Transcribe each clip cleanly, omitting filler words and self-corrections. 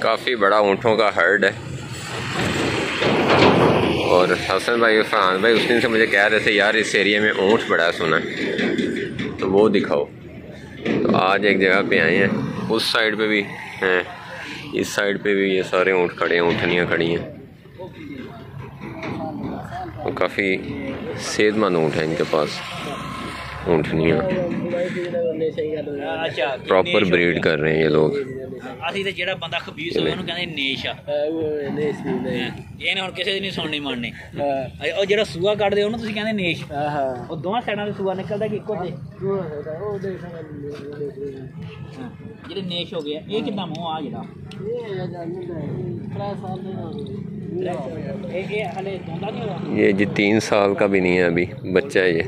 काफ़ी बड़ा ऊँटों का हर्ड है। और हसन भाई फरहान भाई उस दिन से मुझे कह रहे थे यार इस एरिया में ऊँट बड़ा सुना है, तो वो दिखाओ। तो आज एक जगह पे आए हैं, उस साइड पे भी हैं, इस साइड पे भी ये सारे ऊँट खड़े हैं, ऊँटनियाँ खड़ी हैं। और काफ़ी सेहतमंद ऊँट है इनके पास, ऊँटनियाँ प्रॉपर ब्रीड कर रहे हैं ये लोग। ਅਸੀਂ ਤੇ ਜਿਹੜਾ ਬੰਦਾ ਖਬੀਸ ਹੋਵੇ ਉਹਨੂੰ ਕਹਿੰਦੇ ਨੇਸ਼ ਆ, ਇਹਨੇ ਹੁਣ ਕਿਸੇ ਦੀ ਨਹੀਂ ਸੁਣਨੀ ਮੰਨਣੀ। ਉਹ ਜਿਹੜਾ ਸੂਆ ਕੱਢਦੇ ਉਹਨੂੰ ਤੁਸੀਂ ਕਹਿੰਦੇ ਨੇਸ਼। ਉਹ ਦੋਵਾਂ ਸਾਈਡਾਂ ਤੇ ਸੂਆ ਨਿਕਲਦਾ ਕਿ ਇੱਕੋ ਤੇ ਜਿਹੜੇ ਨੇਸ਼ ਹੋ ਗਏ। ਇਹ ਕਿੱਦਾਂ ਮੂੰਹ ਆ ਜਿਹੜਾ ਇਹ ਹਲੇ ਦੋਂਦਾ ਨਹੀਂ ਹੋਇਆ। ये जी 3 साल का भी नहीं है, अभी बच्चा है ये।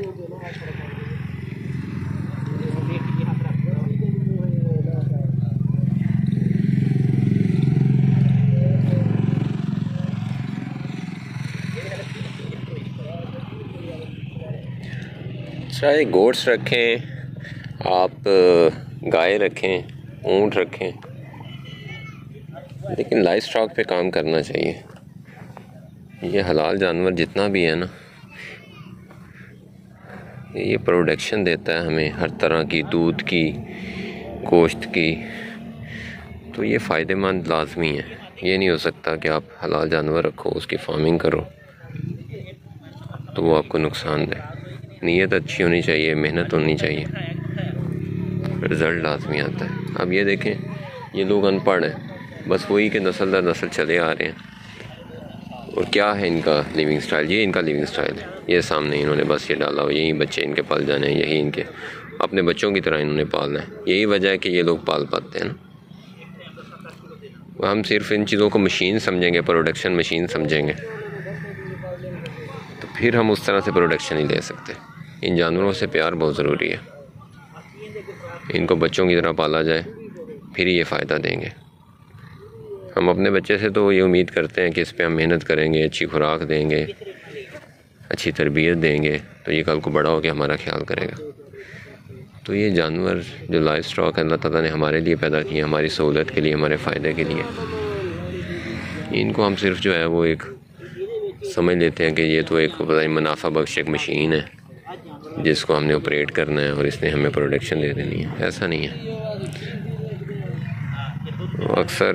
चाहे गोट्स रखें आप, गाय रखें, ऊँट रखें, लेकिन लाइफ स्टॉक पे काम करना चाहिए। ये हलाल जानवर जितना भी है ना, ये प्रोडक्शन देता है हमें हर तरह की, दूध की, गोश्त की, तो ये फ़ायदेमंद लाजमी है। ये नहीं हो सकता कि आप हलाल जानवर रखो, उसकी फार्मिंग करो तो वो आपको नुकसान दे। नीयत अच्छी होनी चाहिए, मेहनत होनी चाहिए, रिज़ल्ट लाजमी आता है। अब ये देखें, ये लोग अनपढ़ हैं, बस वही के नस्ल दर नस्ल चले आ रहे हैं। और क्या है इनका लिविंग स्टाइल? ये इनका लिविंग स्टाइल है। ये सामने इन्होंने बस ये डाला हो, यही बच्चे इनके पाल जाने हैं, यही इनके अपने बच्चों की तरह इन्होंने पालना है। यही वजह है कि ये लोग पाल पाते हैं ना। हम सिर्फ इन चीज़ों को मशीन समझेंगे, प्रोडक्शन मशीन समझेंगे, तो फिर हम उस तरह से प्रोडक्शन नहीं ले सकते। इन जानवरों से प्यार बहुत ज़रूरी है, इनको बच्चों की तरह पाला जाए, फिर ये फ़ायदा देंगे। हम अपने बच्चे से तो ये उम्मीद करते हैं कि इस पे हम मेहनत करेंगे, अच्छी खुराक देंगे, अच्छी तरबियत देंगे, तो ये कल को बड़ा हो के हमारा ख्याल करेगा। तो ये जानवर जो लाइफ स्टॉक है अल्लाह ताला ने हमारे लिए पैदा किए, हमारी सहूलत के लिए, हमारे फ़ायदे के लिए। इनको हम सिर्फ जो है वो एक समझ लेते हैं कि ये तो एक पता नहीं मुनाफा बख्श एक मशीन है जिसको हमने ऑपरेट करना है और इसने हमें प्रोडक्शन दे देनी है। ऐसा नहीं है। तो अक्सर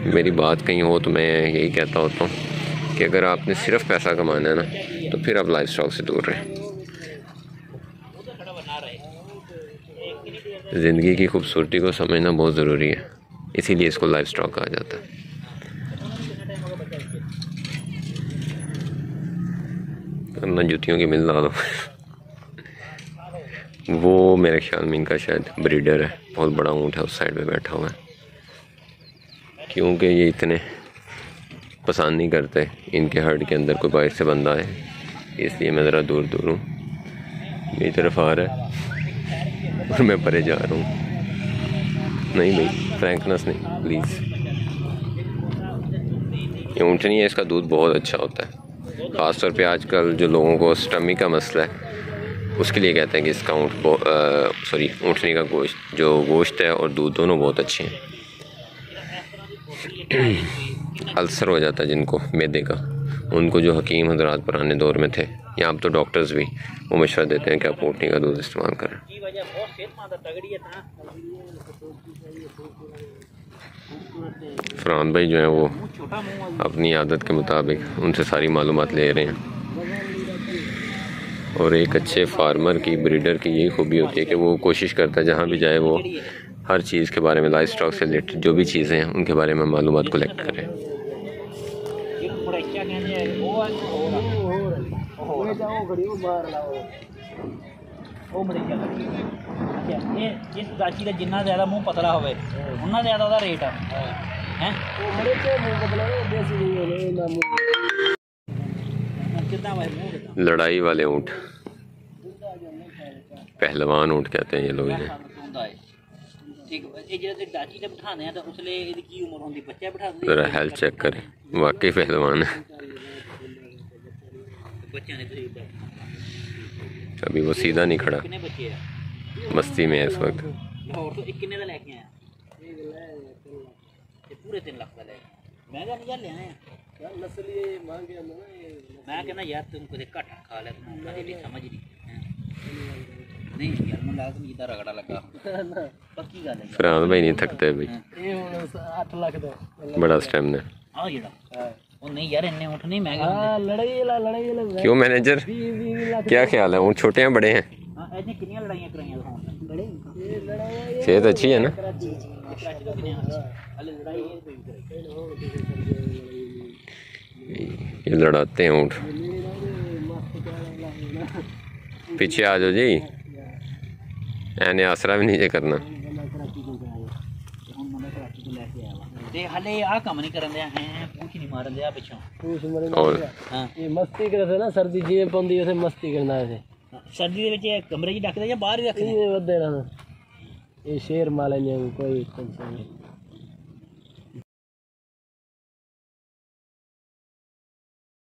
मेरी बात कहीं हो तो मैं यही कहता होता हूँ कि अगर आपने सिर्फ पैसा कमाना है ना, तो फिर आप लाइफ स्टॉक से दूर रहें। ज़िंदगी की खूबसूरती को समझना बहुत ज़रूरी है, इसीलिए इसको लाइफ स्टॉक कहा जाता है। अपना जूतियों की मिल ला दो। वो मेरे ख्याल में इनका शायद ब्रीडर है, बहुत बड़ा ऊँट है उस साइड पे बैठा हुआ है, क्योंकि ये इतने पसंद नहीं करते इनके हर्ड के अंदर कोई बाहर से बंदा है, इसलिए मैं ज़रा दूर दूर हूँ। मेरी तरफ आ रहा है और मैं परे जा रहा हूँ। नहीं भाई, फ्रैंकनेस नहीं प्लीज़। ये ऊँटनी है, इसका दूध बहुत अच्छा होता है। ख़ास तौर पे आजकल जो लोगों को स्टमी का मसला है, उसके लिए कहते हैं कि इसका ऊँटनी का गोश्त, जो गोश्त है और दूध दोनों बहुत अच्छे हैं। अल्सर हो जाता है जिनको मैदे का, उनको जो हकीम हजरात पुराने दौर में थे, या अब तो डॉक्टर्स भी वो मशवरा देते हैं कि आप ऊँटनी का दूध इस्तेमाल करें। फरहान भाई जो है वो अपनी आदत के मुताबिक उनसे सारी मालूमात ले रहे हैं। और एक अच्छे फार्मर की, ब्रीडर की यही खूबी होती है कि वो कोशिश करता है जहाँ भी जाए वो हर चीज़ के बारे में, लाइफ स्टॉक से रिलेटेड जो भी चीज़ें हैं उनके बारे में मालूमात कलेक्ट करें। जिन्ना ज़्यादा मुँह पतला होवे उन्ना ज़्यादा दा रेट है। लड़ाई वाले ऊँट, पहलवान ऊँट कहते हैं ये लोग इन्हें। ज़रा हेल्थ चेक करें, वाकई पहलवान है। अभी वो सीधा नहीं खड़ा, मस्ती में है इस वक्त। ये पूरे 3 लाख का ले महंगा नहीं यार ले आए यार नस्ल ये मांग गया ना मैं कहना यार तुम कुछ घट खा ले तुम नहीं समझ नहीं यार मैं लाग नहीं इधर रगड़ा लगा पक्की गल है फरहान भाई नहीं थकते भाई ये 8 लाख दा बड़ा स्टैमिना है आ जेड़ा ओ नहीं यार इन्ने ऊंट नहीं महंगे हां लड़ाई वाला क्यों मैनेजर क्या ख्याल है ऊँट छोटे हैं बड़े हैं हां ऐसे कितनी लड़ाइयां कराईਆਂ बड़े ये लड़ाई सेहत अच्छी है ना ये लड़ाते हैं ऊँट पीछे आ जाओ जी एने आसरा भी नहीं करना ते हले आ काम नहीं करन दे हैं पूछ नहीं मारन दे पिछों और हां ये मस्ती करते ना सर्दी जिवें पौंदी उसे मस्ती करना है सर्दी दे विच कमरे च डकदे या बाहर ही रखदे ये वधे ना ये शेर माले ने कोई टेंशन नहीं